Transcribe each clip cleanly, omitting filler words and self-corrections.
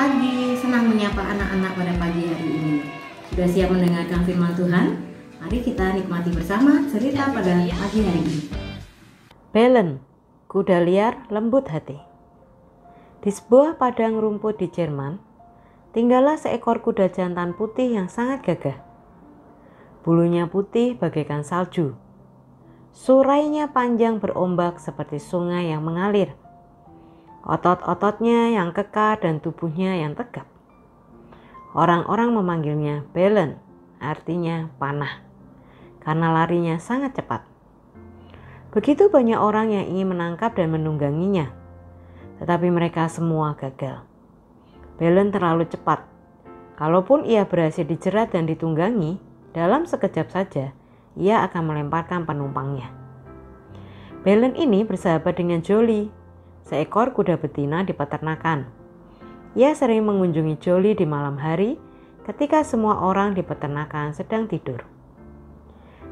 pagi, senang menyapa anak-anak pada pagi hari ini. Sudah siap mendengarkan firman Tuhan? Mari kita nikmati bersama cerita pada pagi hari ini. Belen, kuda liar lembut hati. Di sebuah padang rumput di Jerman, tinggallah seekor kuda jantan putih yang sangat gagah. Bulunya putih bagaikan salju. Surainya panjang berombak seperti sungai yang mengalir. Otot-ototnya yang kekar dan tubuhnya yang tegap. Orang-orang memanggilnya Belen, artinya panah, karena larinya sangat cepat. Begitu banyak orang yang ingin menangkap dan menungganginya, tetapi mereka semua gagal. Belen terlalu cepat. Kalaupun ia berhasil dijerat dan ditunggangi, dalam sekejap saja ia akan melemparkan penumpangnya. Belen ini bersahabat dengan Jolie, seekor kuda betina di peternakan. Ia sering mengunjungi Jolie di malam hari ketika semua orang di peternakan sedang tidur.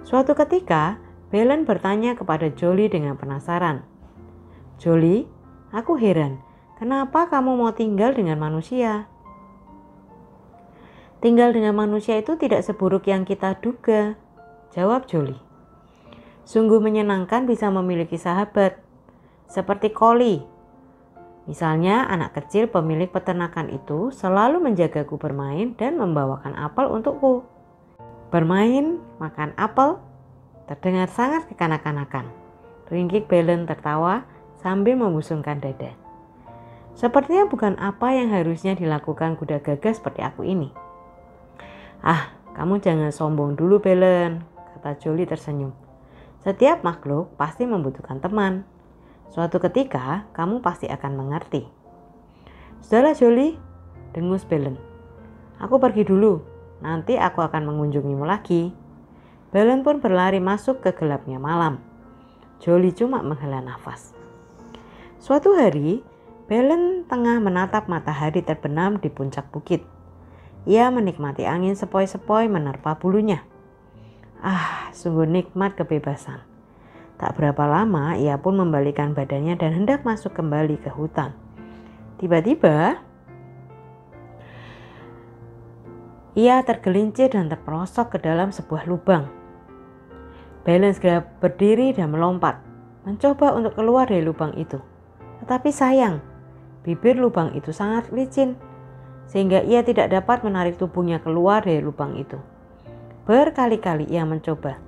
Suatu ketika, Belen bertanya kepada Jolie dengan penasaran. "Jolie, aku heran, kenapa kamu mau tinggal dengan manusia?" "Tinggal dengan manusia itu tidak seburuk yang kita duga," jawab Jolie. "Sungguh menyenangkan bisa memiliki sahabat, seperti Collie. Misalnya anak kecil pemilik peternakan itu selalu menjagaku bermain dan membawakan apel untukku." "Bermain, makan apel?" Terdengar sangat kekanak-kanakan. Ringkik Belen tertawa sambil membusungkan dada. "Sepertinya bukan apa yang harusnya dilakukan kuda gagah seperti aku ini." "Ah, kamu jangan sombong dulu Belen," kata Jolie tersenyum. "Setiap makhluk pasti membutuhkan teman. Suatu ketika kamu pasti akan mengerti." "Sudahlah Jolie," dengus Belen. "Aku pergi dulu, nanti aku akan mengunjungimu lagi." Belen pun berlari masuk ke gelapnya malam. Jolie cuma menghela nafas. Suatu hari, Belen tengah menatap matahari terbenam di puncak bukit. Ia menikmati angin sepoi-sepoi menerpa bulunya. Sungguh nikmat kebebasan. Tak berapa lama ia pun membalikkan badannya dan hendak masuk kembali ke hutan. Tiba-tiba ia tergelincir dan terperosok ke dalam sebuah lubang. Belen segera berdiri dan melompat, mencoba untuk keluar dari lubang itu. Tetapi sayang, bibir lubang itu sangat licin, sehingga ia tidak dapat menarik tubuhnya keluar dari lubang itu. Berkali-kali ia mencoba,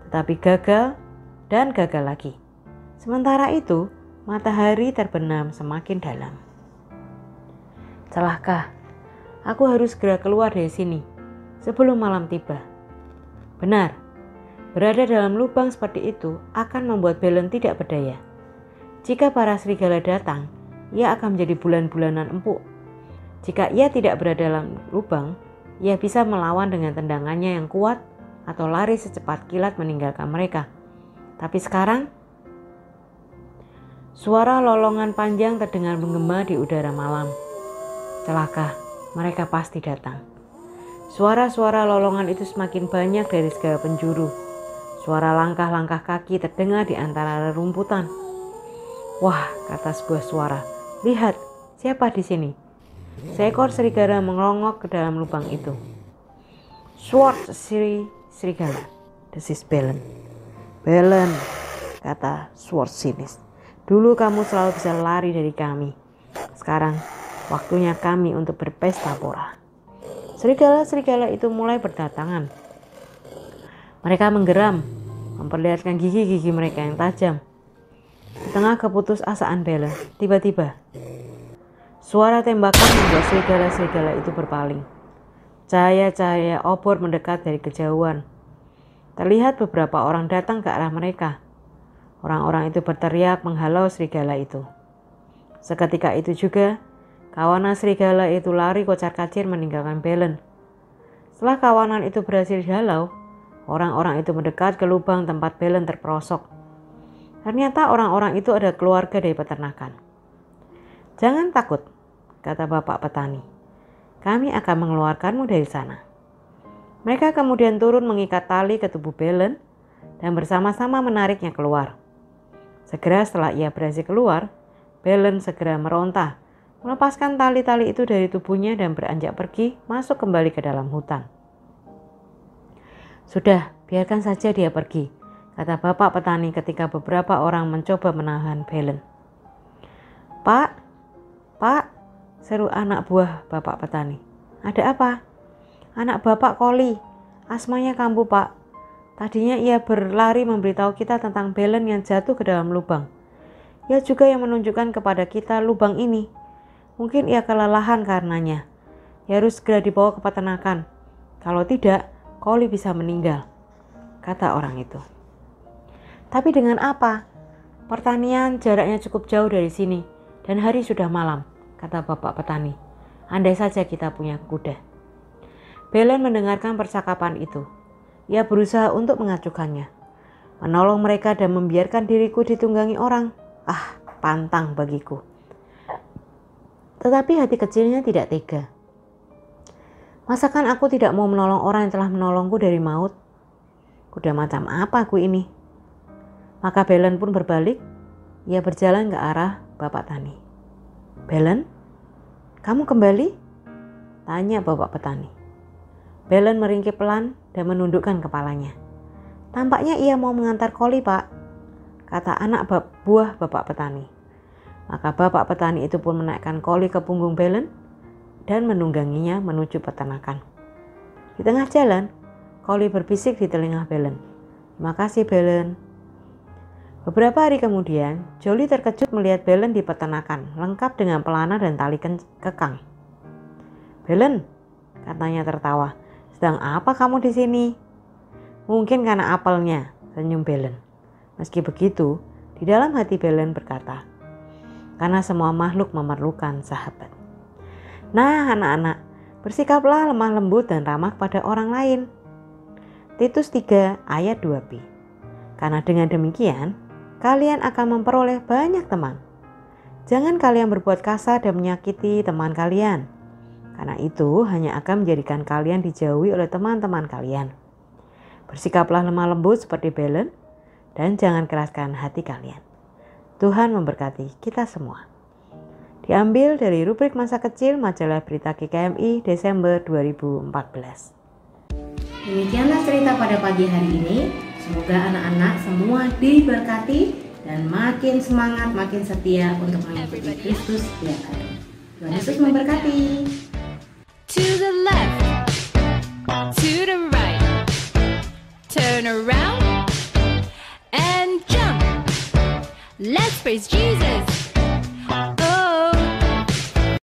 tetapi gagal dan gagal lagi. Sementara itu, matahari terbenam semakin dalam. "Celaka, aku harus segera keluar dari sini sebelum malam tiba." Benar, berada dalam lubang seperti itu akan membuat Belen tidak berdaya. Jika para serigala datang, ia akan menjadi bulan-bulanan empuk. Jika ia tidak berada dalam lubang, ia bisa melawan dengan tendangannya yang kuat atau lari secepat kilat meninggalkan mereka. Tapi sekarang, suara lolongan panjang terdengar menggema di udara malam. Celaka, mereka pasti datang. Suara-suara lolongan itu semakin banyak dari segala penjuru. Suara langkah-langkah kaki terdengar di antara rerumputan. "Wah," kata sebuah suara, "lihat, siapa di sini?" Seekor serigala mengelongok ke dalam lubang itu. "Swart serigala," desis Belen. "Belen," kata Swart sinis, "dulu kamu selalu bisa lari dari kami. Sekarang waktunya kami untuk berpesta pora." Serigala-serigala itu mulai berdatangan. Mereka menggeram, memperlihatkan gigi-gigi mereka yang tajam. Di tengah keputusasaan Belen, tiba-tiba suara tembakan membuat serigala-serigala itu berpaling. Cahaya-cahaya obor mendekat dari kejauhan. Terlihat beberapa orang datang ke arah mereka. Orang-orang itu berteriak menghalau serigala itu. Seketika itu juga, kawanan serigala itu lari kocar-kacir meninggalkan Belen. Setelah kawanan itu berhasil dihalau, orang-orang itu mendekat ke lubang tempat Belen terperosok. Ternyata orang-orang itu adalah keluarga dari peternakan. "Jangan takut," kata bapak petani. "Kami akan mengeluarkanmu dari sana." Mereka kemudian turun mengikat tali ke tubuh Belen dan bersama-sama menariknya keluar. Segera setelah ia berhasil keluar, Belen segera meronta melepaskan tali-tali itu dari tubuhnya dan beranjak pergi masuk kembali ke dalam hutan. Sudah, biarkan saja dia pergi, kata bapak petani ketika beberapa orang mencoba menahan Belen. Pak, seru anak buah bapak petani. Ada apa? Anak bapak Koli, asmanya kambuh pak. Tadinya ia berlari memberitahu kita tentang Belen yang jatuh ke dalam lubang. Ia juga yang menunjukkan kepada kita lubang ini. Mungkin ia kelelahan karenanya. Ia harus segera dibawa ke peternakan. Kalau tidak, Koli bisa meninggal, kata orang itu. Tapi dengan apa? Pertanian jaraknya cukup jauh dari sini dan hari sudah malam, kata bapak petani. Andai saja kita punya kuda. Belen mendengarkan percakapan itu. Ia berusaha untuk mengacuhkannya, menolong mereka dan membiarkan diriku ditunggangi orang. Pantang bagiku. Tetapi hati kecilnya tidak tega. Masakan aku tidak mau menolong orang yang telah menolongku dari maut? Kuda macam apa aku ini? Maka Belen pun berbalik. Ia berjalan ke arah bapak tani. Belen, kamu kembali? Tanya bapak petani. Belen meringkik pelan dan menundukkan kepalanya. Tampaknya ia mau mengantar Koli, Pak, kata anak buah bapak petani. Maka bapak petani itu pun menaikkan Koli ke punggung Belen dan menungganginya menuju peternakan. Di tengah jalan, Koli berbisik di telinga Belen. Terima kasih, Belen. Beberapa hari kemudian, Joli terkejut melihat Belen di peternakan, lengkap dengan pelana dan tali kekang. Belen, katanya tertawa. Sedang apa kamu di sini? Mungkin karena apelnya, senyum Belen. Meski begitu, di dalam hati Belen berkata, karena semua makhluk memerlukan sahabat. Nah, anak-anak, bersikaplah lemah lembut dan ramah pada orang lain. Titus 3 ayat 2b. Karena dengan demikian, kalian akan memperoleh banyak teman. Jangan kalian berbuat kasar dan menyakiti teman kalian. Karena itu hanya akan menjadikan kalian dijauhi oleh teman-teman kalian. Bersikaplah lemah lembut seperti Belen dan jangan keraskan hati kalian. Tuhan memberkati kita semua. Diambil dari rubrik masa kecil majalah Berita GKMI Desember 2014. Demikianlah cerita pada pagi hari ini. Semoga anak-anak semua diberkati dan makin semangat, makin setia untuk mengikuti Kristus setiap hari. Tuhan Yesus memberkati. To the left, to the right, turn around and jump. Let's praise Jesus.